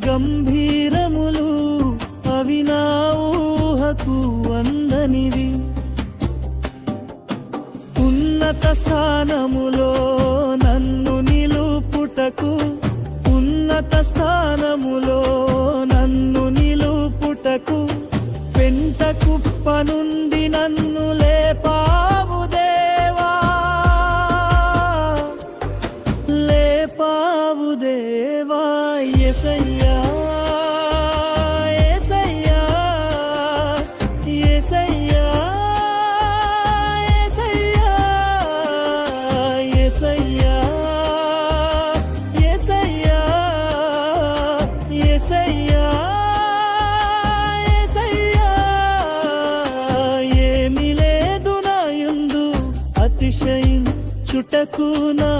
గంభీరములు అవి నా ఊహకు అందనివి. ఉన్నత స్థానములో నన్ను నిలుపుటకు, ఉన్నత స్థానములో నన్ను నిలుపుటకు, పెంట కుప్ప నుండి నన్ను లేపావు దేవా, లేపావు దేవా. యేసయ్యా యేసయ్యా యేసయ్యా యేసయ్యా యేసయ్యా యేసయ్యా యేసయ్యా. ఏమి లేదు నా యందు అతిశయించుటకు, నా